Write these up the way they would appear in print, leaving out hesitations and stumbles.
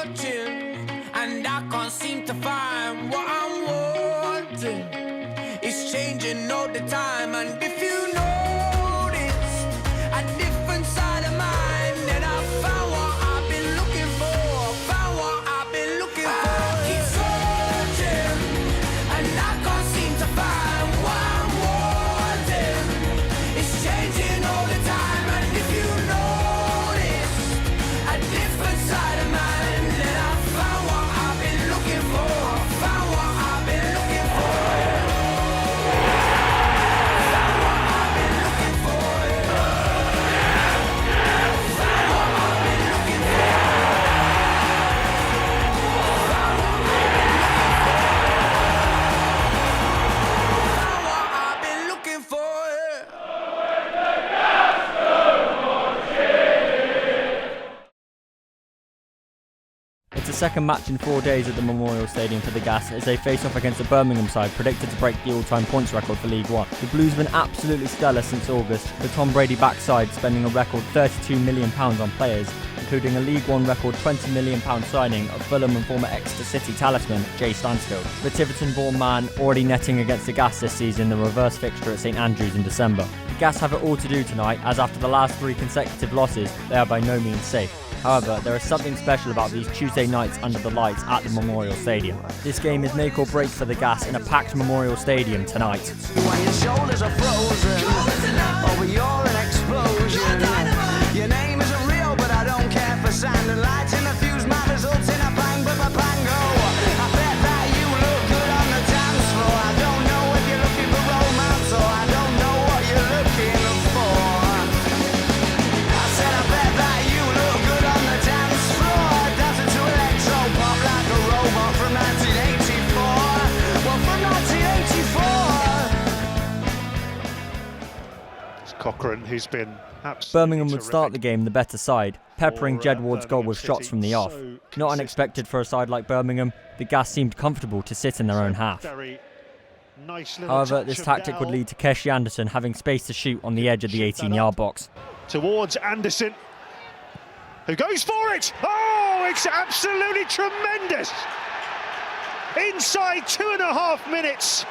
searching, and I can't seem to find what I'm wanting. It's changing all the time, and if you notice a different side of mine, then I found what I've been looking for. Found what I've been looking for. I keep searching, and I can't seem to find what I'm wanting. It's changing all the time, and if you notice a different side of mine, then I found what I've been looking for. Found what I've been looking for. Found what I've been looking for. Found what I've been looking for. Found what I've been looking for. It's the second match in 4 days at the Memorial Stadium for the Gas as they face off against the Birmingham side predicted to break the all-time points record for League One. The Blues have been absolutely stellar since August, the Tom Brady backside spending a record £32 million on players, including a League One record £20 million signing of Fulham and former Exeter City talisman Jay Stansfield. The Tiverton-born man already netting against the Gas this season in the reverse fixture at St Andrews in December. The Gas have it all to do tonight, as after the last 3 consecutive losses, they are by no means safe. However, there is something special about these Tuesday nights under the lights at the Memorial Stadium. This game is make or break for the Gas in a packed Memorial Stadium tonight. When your shoulders are frozen, over you're an explosion. Your name isn't real, but I don't care for sand and lights in the fuse. My results in a bang, but my bango. I bet that you look good on the dance floor. I don't know if you're looking for romance, or I don't know what you're looking for. I said I bet that you look good on the dance floor, dancing to electro pop like a robot from 1984. Well, from 1984. It's Cochrane, who's been absolutely Birmingham would start the game the better side, peppering Jed Ward's goal with shots from the off. Not unexpected for a side like Birmingham, the Gas seemed comfortable to sit in their own half. However, this tactic would lead to Keshi Anderson having space to shoot on the edge of the 18-yard box. Towards Anderson, who goes for it. Oh, it's absolutely tremendous. Inside 2.5 minutes,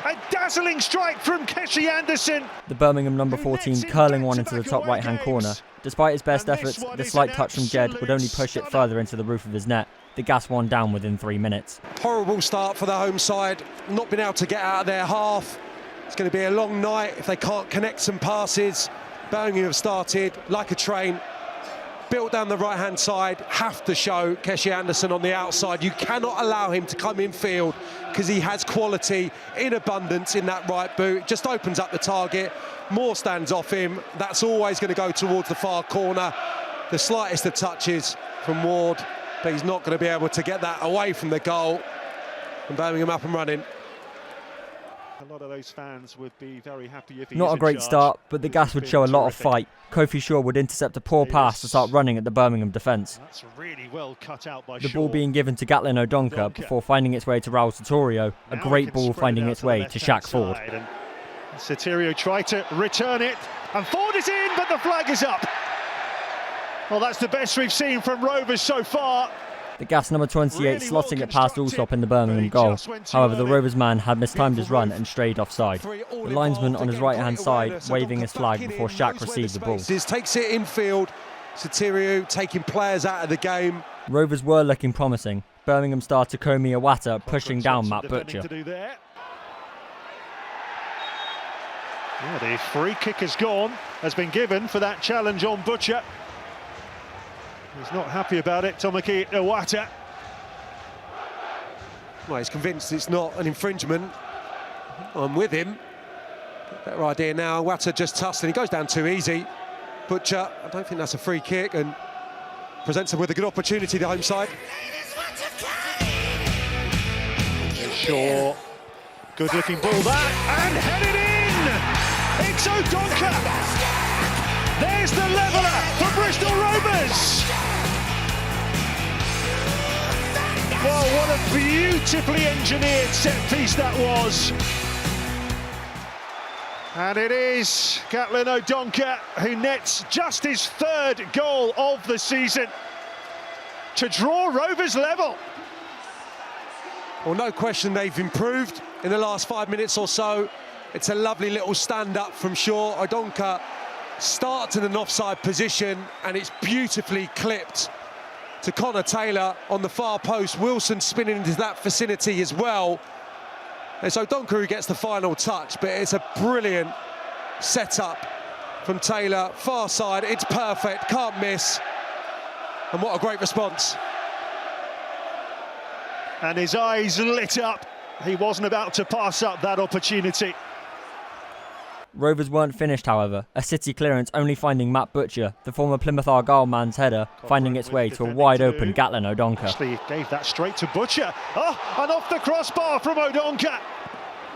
a dazzling strike from Keshi Anderson. The Birmingham number 14 curling one into the top right-hand corner. Despite his best efforts, the slight touch from Jed would only push it further into the roof of his net. The Gas one down within 3 minutes. Horrible start for the home side, not been able to get out of their half. It's going to be a long night if they can't connect some passes. Birmingham have started like a train, built down the right-hand side, have to show Keshi Anderson on the outside. You cannot allow him to come in field because he has quality in abundance in that right boot. It just opens up the target, more stands off him. That's always going to go towards the far corner. The slightest of touches from Ward, but he's not going to be able to get that away from the goal. And Birmingham up and running. A lot of those fans would be very happy if he Not a great start, but the Gas would show a lot of fight. Kofi Shaw would intercept a poor pass to start running at the Birmingham defence. That's really well cut out by The Shaw. ball being given to Gatlin O'Donkor before finding its way to Raul Sotorio, a great ball finding its way to Shaq Ford. Sotorio tried to return it, and Ford is in, but the flag is up. Well, that's the best we've seen from Rovers so far. The Gas number 28 slotting it past Alsop in the Birmingham goal. However, the Rovers man had mistimed his run and strayed offside. The linesman on his right-hand side waving his flag before Shaq received the ball. Takes it infield. Sotorio taking players out of the game. Rovers were looking promising. Birmingham star Takomi Iwata pushing down Matt Butcher. Yeah, the free kick has been given for that challenge on Butcher. He's not happy about it, Tomoki Iwata. Well, he's convinced it's not an infringement. I'm with him. Better idea now. Iwata just tussed and he goes down too easy. Butcher, I don't think that's a free kick, and presents him with a good opportunity, the home side. Shaw, good looking ball that, and headed in! It's O'Donkor! There's the leveller for Bristol Rovers! Well, what a beautifully engineered set piece that was. And it is Gatlin O'Donkor who nets just his 3rd goal of the season. to draw Rovers level. Well, no question they've improved in the last 5 minutes or so. It's a lovely little stand-up from Shaw. Odonka starts in an offside position, and it's beautifully clipped to Connor Taylor on the far post. Wilson spinning into that vicinity as well. It's Odonka who gets the final touch, but it's a brilliant setup from Taylor. Far side, it's perfect, can't miss. And what a great response. And his eyes lit up. He wasn't about to pass up that opportunity. Rovers weren't finished, however. A City clearance only finding Matt Butcher, the former Plymouth Argyle man's header, finding its way to a wide-open Gatlin Odonka. Actually gave that straight to Butcher. Oh, and off the crossbar from Odonka.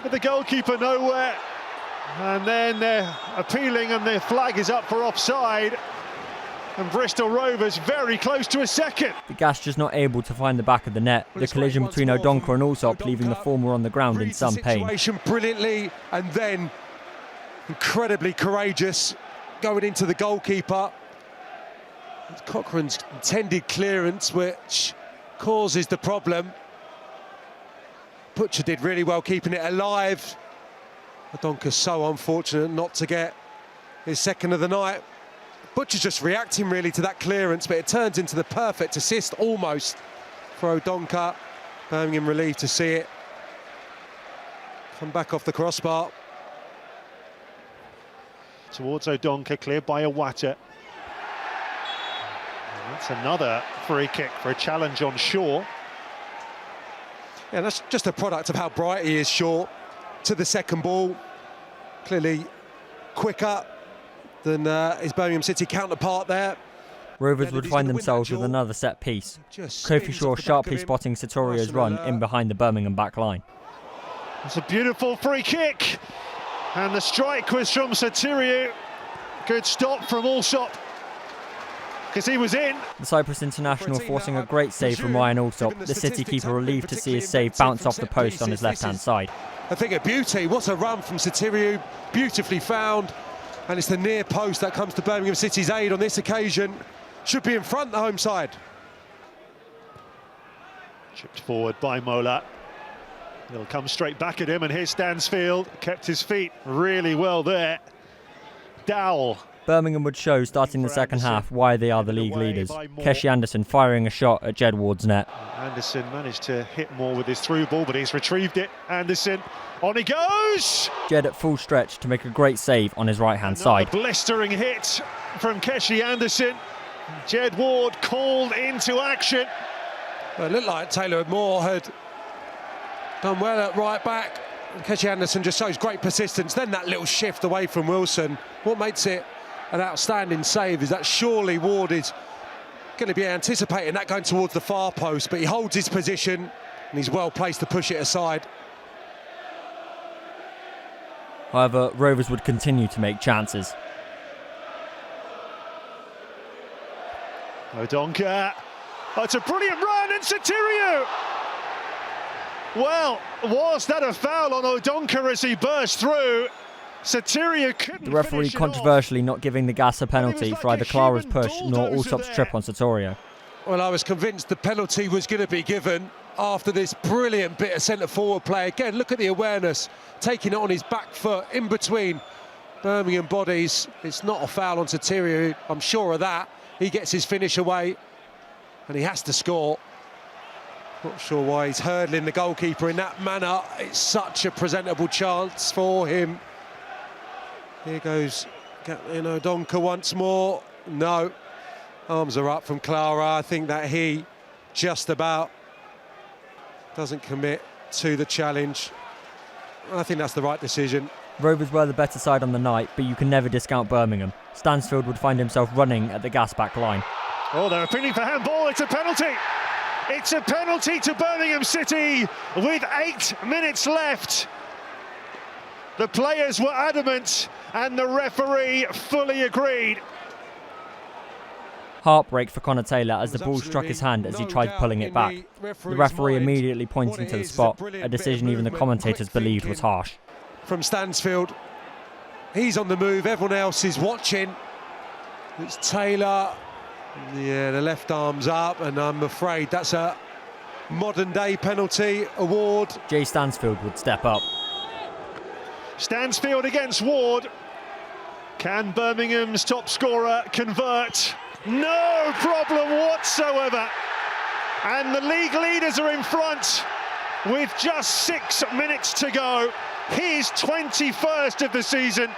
But the goalkeeper nowhere. And then they're appealing and the flag is up for offside. And Bristol Rovers very close to a second. The Gas just not able to find the back of the net. The collision between Odonka and Allsop leaving the former on the ground in some pain. Situation brilliantly, and then incredibly courageous going into the goalkeeper. It's Cochrane's intended clearance which causes the problem. Butcher did really well keeping it alive. Odonka's so unfortunate not to get his second of the night. Butcher's just reacting really to that clearance, but it turns into the perfect assist almost for Odonka. Birmingham relieved to see it come back off the crossbar. Towards Odonka, cleared by Iwata. That's another free kick for a challenge on Shaw. Yeah, that's just a product of how bright he is, Shaw, to the second ball. Clearly quicker than his Birmingham City counterpart there. Rovers would find themselves with another set piece. Kofi Shaw sharply spotting Satorio's run in behind the Birmingham back line. It's a beautiful free kick. And the strike was from Satirio. Good stop from Allsop, because he was in. The Cyprus international forcing a great save from Ryan Allsop. The City keeper relieved to see his save bounce off the post on his left-hand side. I think a beauty. What a run from Satirio. Beautifully found. And it's the near post that comes to Birmingham City's aid on this occasion. Should be in front, the home side. Chipped forward by Mola. He'll come straight back at him, and here's Stansfield. Kept his feet really well there. Dowell. Birmingham would show, starting the second half, why they are the league leaders. Keshi Anderson firing a shot at Jed Ward's net. Anderson managed to hit more with his through ball, but he's retrieved it. Anderson, on he goes! Jed at full stretch to make a great save on his right-hand side. Blistering hit from Keshi Anderson. Jed Ward called into action. Well, it looked like Taylor Moore had done well at right back. Keshi Anderson just shows great persistence. Then that little shift away from Wilson. What makes it an outstanding save is that surely Ward is going to be anticipating that going towards the far post, but he holds his position and he's well placed to push it aside. However, Rovers would continue to make chances. Odonka. Oh, it's a brilliant run, and Satirio! Well, was that a foul on Odonka as he burst through? Satirio couldn't. The referee controversially not giving the Gas a penalty for either Clara's push nor Allsop's trip on Satorio. Well, I was convinced the penalty was going to be given after this brilliant bit of centre-forward play. Again, look at the awareness, taking it on his back foot in between Birmingham bodies. It's not a foul on Satirio, I'm sure of that. He gets his finish away and he has to score. Not sure why he's hurdling the goalkeeper in that manner. It's such a presentable chance for him. Here goes Gatlin Odonka once more. No, arms are up from Clara. I think that he just about doesn't commit to the challenge. I think that's the right decision. Rovers were the better side on the night, but you can never discount Birmingham. Stansfield would find himself running at the Gas back line. Oh, they're appealing for handball. It's a penalty. It's a penalty to Birmingham City with 8 minutes left. The players were adamant and the referee fully agreed. Heartbreak for Connor Taylor as the ball struck his hand as he tried pulling it back. The referee immediately pointing to the spot, a decision even the commentators believed was harsh. From Stansfield, he's on the move, everyone else is watching. It's Taylor, Yeah, the left arm's up, and I'm afraid that's a modern-day penalty award. Jay Stansfield would step up. Stansfield against Ward. Can Birmingham's top scorer convert? No problem whatsoever. And the league leaders are in front with just 6 minutes to go. His 21st of the season.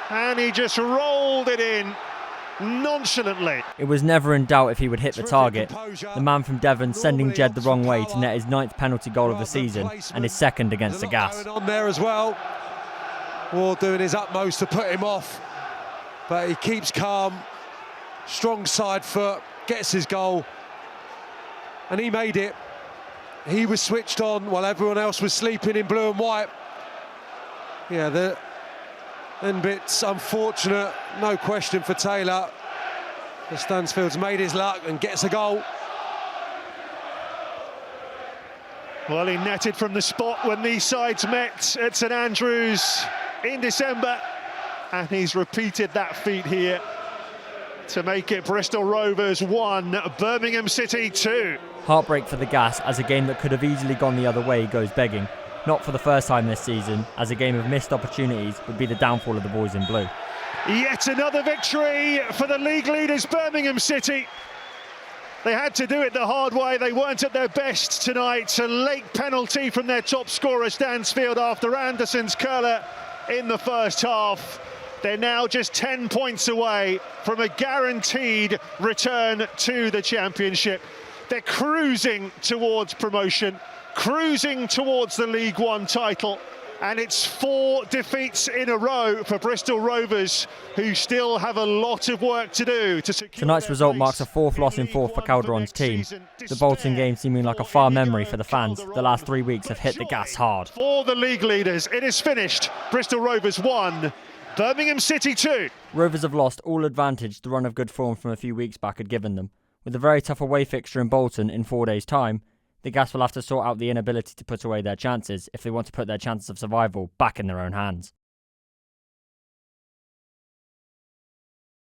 And he just rolled it in nonchalantly. It was never in doubt if he would hit the target. The man from Devon sending Jed the wrong way to net his 9th penalty goal of the season and his 2nd against the Gas. Going on there as well. Ward doing his utmost to put him off, but he keeps calm. Strong side foot, gets his goal, and he made it. He was switched on while everyone else was sleeping in blue and white. Yeah, the end bit's unfortunate, no question for Taylor. The Stansfield's made his luck and gets a goal. Well, he netted from the spot when these sides met at St Andrews in December, and he's repeated that feat here to make it Bristol Rovers 1, Birmingham City 2. Heartbreak for the Gas, as a game that could have easily gone the other way goes begging. Not for the first time this season, as a game of missed opportunities would be the downfall of the boys in blue. Yet another victory for the league leaders, Birmingham City. They had to do it the hard way. They weren't at their best tonight. A late penalty from their top scorer, Stansfield, after Anderson's curler in the first half. They're now just 10 points away from a guaranteed return to the championship. They're cruising towards promotion, cruising towards the League One title. And it's 4 defeats in a row for Bristol Rovers, who still have a lot of work to do to secure. Tonight's result marks a 4th loss in 4 for Calderon's team. The Bolton game seeming like a far memory for the fans. The last 3 weeks have hit the Gas hard. For the league leaders, it is finished. Bristol Rovers 1, Birmingham City 2. Rovers have lost all advantage the run of good form from a few weeks back had given them. With a very tough away fixture in Bolton in 4 days' time, the Gas will have to sort out the inability to put away their chances if they want to put their chances of survival back in their own hands.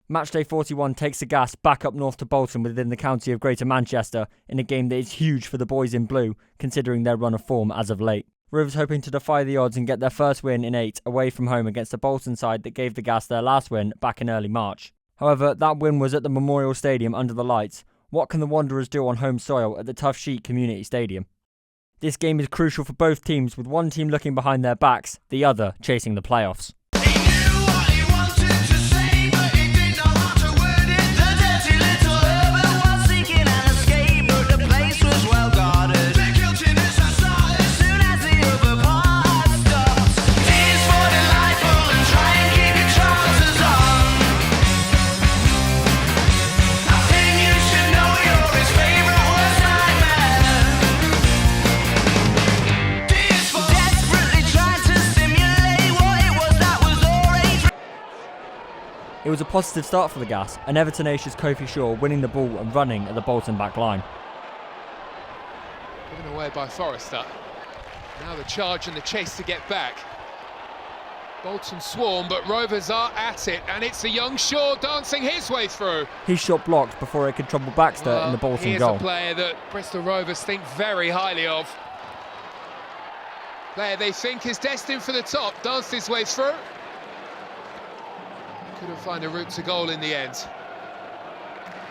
Matchday 41 takes the Gas back up north to Bolton within the county of Greater Manchester in a game that is huge for the boys in blue, considering their run of form as of late. Rovers hoping to defy the odds and get their first win in 8 away from home against the Bolton side that gave the Gas their last win back in early March. However, that win was at the Memorial Stadium under the lights. What can the Wanderers do on home soil at the Tough Sheet Community Stadium? This game is crucial for both teams, with one team looking behind their backs, the other chasing the playoffs. It was a positive start for the Gas, and ever-tenacious Kofi Shaw winning the ball and running at the Bolton back line. Given away by Forrester. Now the charge and the chase to get back. Bolton swarm, but Rovers are at it, and it's a young Shaw dancing his way through. His shot blocked before it could trouble Baxter in the Bolton goal. Here's a player that Bristol Rovers think very highly of. Player they think is destined for the top, danced his way through. Couldn't find a route to goal in the end.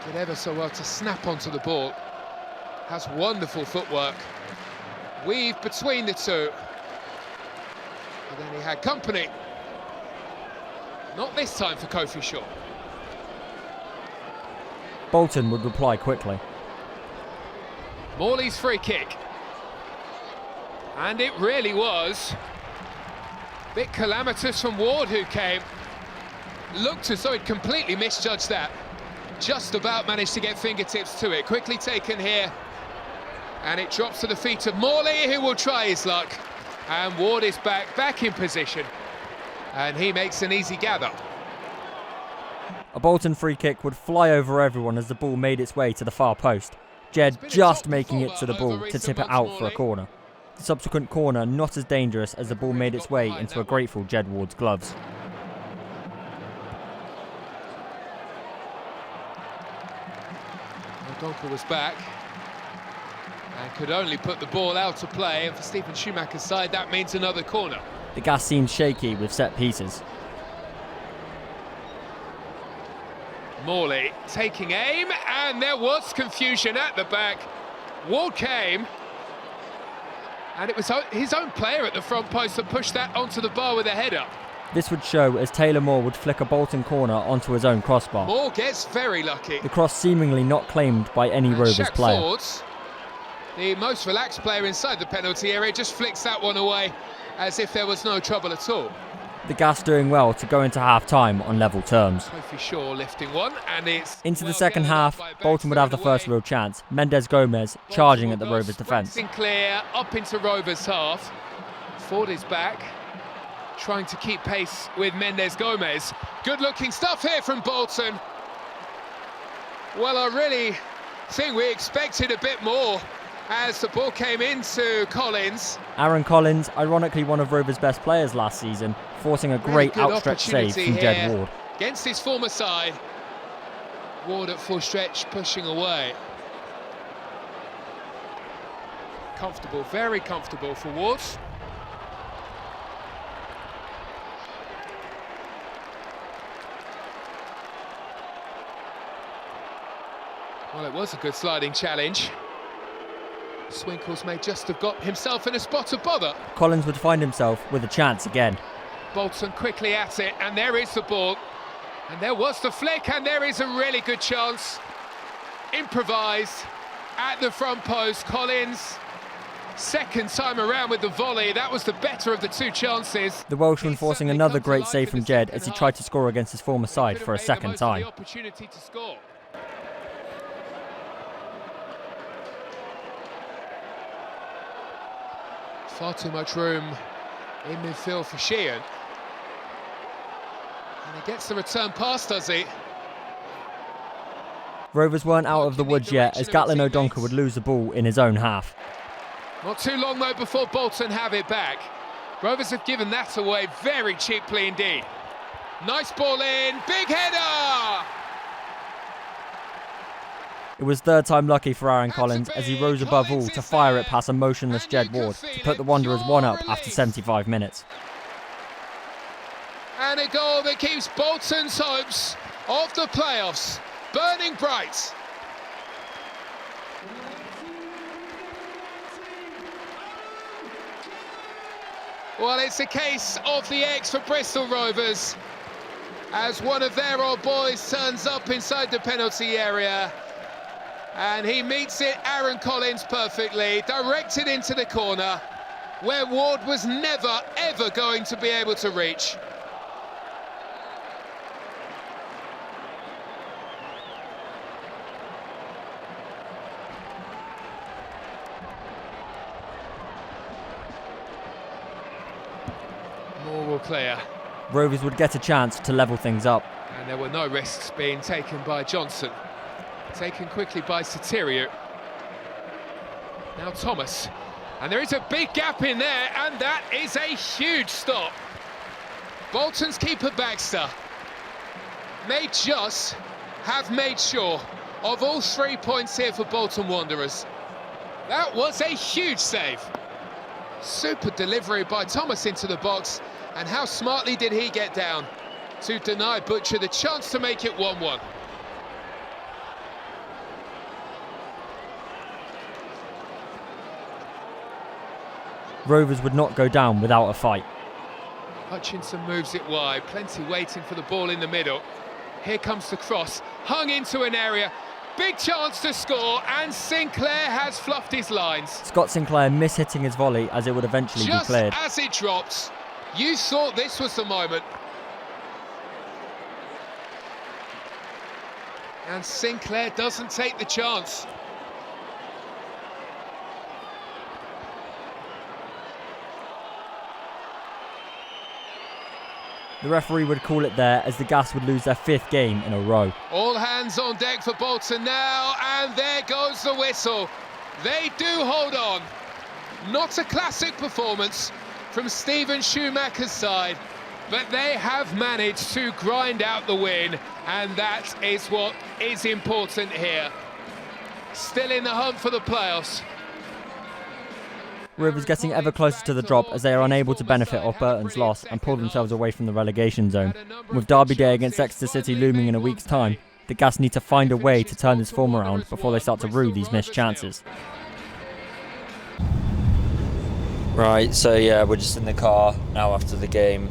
Did ever so well to snap onto the ball. Has wonderful footwork. Weave between the two. And then he had company. Not this time for Kofi Shaw. Bolton would reply quickly. Morley's free kick. And it really was. Bit calamitous from Ward, who came. Looked as though he'd completely misjudged that. Just about managed to get fingertips to it. Quickly taken here. And it drops to the feet of Morley, who will try his luck. And Ward is back in position. And he makes an easy gather. A Bolton free kick would fly over everyone as the ball made its way to the far post. Jed just making it to the ball to tip it out for a corner. The subsequent corner not as dangerous as the ball made its way into a grateful Jed Ward's gloves. Donker was back and could only put the ball out to play, and for Stephen Schumacher's side that means another corner. The gas seems shaky with set pieces. Morley taking aim, and there was confusion at the back. Ward came, and it was his own player at the front post that pushed that onto the bar with a header. This would show as Taylor Moore would flick a Bolton corner onto his own crossbar. Moore gets very lucky. The cross seemingly not claimed by any And Rovers Shaq player. Ford, the most relaxed player inside the penalty area, just flicks that one away as if there was no trouble at all. The gas doing well to go into half-time on level terms. Sophie Shaw lifting one, and it's Into the well second given half, up by Banks, Bolton would have the thrown first away. real chance. Mendes Gomez charging at the Bolton will Rovers go defence. Sinclair up into Rovers half. Ford is back, trying to keep pace with Mendes Gomez. Good looking stuff here from Bolton. Well, I really think we expected a bit more as the ball came into Collins. Aaron Collins, ironically one of Rovers' best players last season, forcing a Really great good outstretched save opportunity from Jed here Ward. against his former side. Ward at full stretch, pushing away. Comfortable, very comfortable for Ward. Well, it was a good sliding challenge. Swinkles may just have got himself in a spot of bother. Collins would find himself with a chance again. Bolton quickly at it, and there is the ball. And there was the flick, and there is a really good chance. Improvised at the front post. Collins, second time around with the volley. That was the better of the two chances. The Welshman He's forcing certainly another come to great life save in from the Jed second as he half. tried to score against his former side Could have for a made the second most of the time. opportunity to score. Far too much room in midfield for Sheehan. And he gets the return pass, does he? Rovers weren't out of the woods yet as Gatlin O'Donkor would lose the ball in his own half. Not too long though before Bolton have it back. Rovers have given that away very cheaply indeed. Nice ball in, big header! It was third time lucky for Aaron Collins as he rose above all to fire it past a motionless Jed Ward to put the Wanderers 1-up after 75 minutes. And a goal that keeps Bolton's hopes of the playoffs burning bright. Well, it's a case of the X for Bristol Rovers as one of their old boys turns up inside the penalty area and he meets it, Aaron Collins, perfectly, directed into the corner where Ward was never, ever going to be able to reach. Moore will clear. Rovers would get a chance to level things up. And there were no risks being taken by Johnson. Taken quickly by Soteriou. Now Thomas. And there is a big gap in there, and that is a huge stop. Bolton's keeper Baxter may just have made sure of all 3 points here for Bolton Wanderers. That was a huge save. Super delivery by Thomas into the box, and how smartly did he get down to deny Butcher the chance to make it 1-1. Rovers would not go down without a fight. Hutchinson moves it wide, plenty waiting for the ball in the middle. Here comes the cross, hung into an area, big chance to score, and Sinclair has fluffed his lines. Scott Sinclair mishitting his volley as it would eventually Just be cleared. as it drops, you thought this was the moment. And Sinclair doesn't take the chance. The referee would call it there as the Gas would lose their 5th game in a row. All hands on deck for Bolton now, and there goes the whistle. They do hold on. Not a classic performance from Stephen Schumacher's side, but they have managed to grind out the win, and that is what is important here. still in the hunt for the playoffs. Rovers getting ever closer to the drop as they are unable to benefit off Burton's loss and pull themselves away from the relegation zone. With Derby Day against Exeter City looming in a week's time, the Gas need to find a way to turn this form around before they start to rue these missed chances. Right, so yeah, we're just in the car now after the game.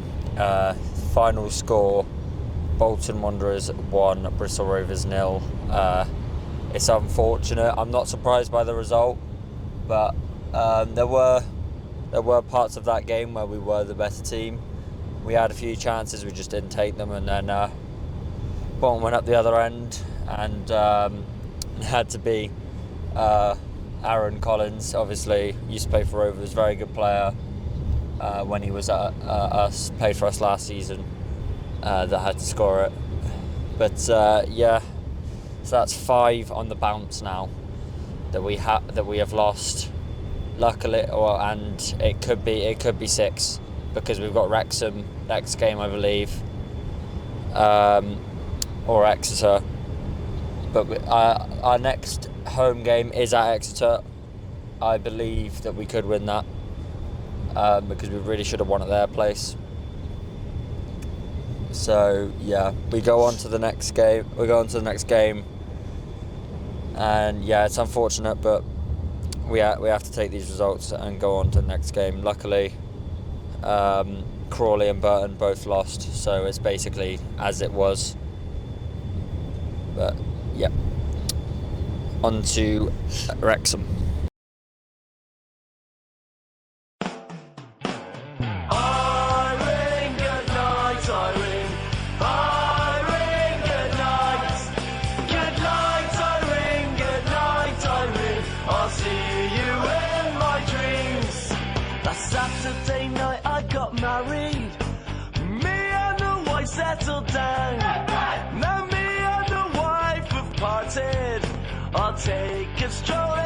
Final score, Bolton Wanderers 1, Bristol Rovers 0. It's unfortunate. I'm not surprised by the result, but there were parts of that game where we were the better team. We had a few chances, we just didn't take them, and then Bolton went up the other end, and it had to be Aaron Collins. Obviously, used to play for Rovers, very good player when he was at us, played for us last season, that had to score it. But yeah, so that's 5 on the bounce now that we have lost. Luckily, and it could be 6 because we've got Wrexham next game, I believe, or Exeter. But our next home game is at Exeter. I believe that we could win that because we really should have won at their place. So yeah, we go on to the next game. And yeah, it's unfortunate, but we have to take these results and go on to the next game. Luckily, Crawley and Burton both lost, so it's basically as it was. But yeah, on to Wrexham. Saturday night I got married. Me and the wife settled down. Now me and the wife have parted. I'll take a stroll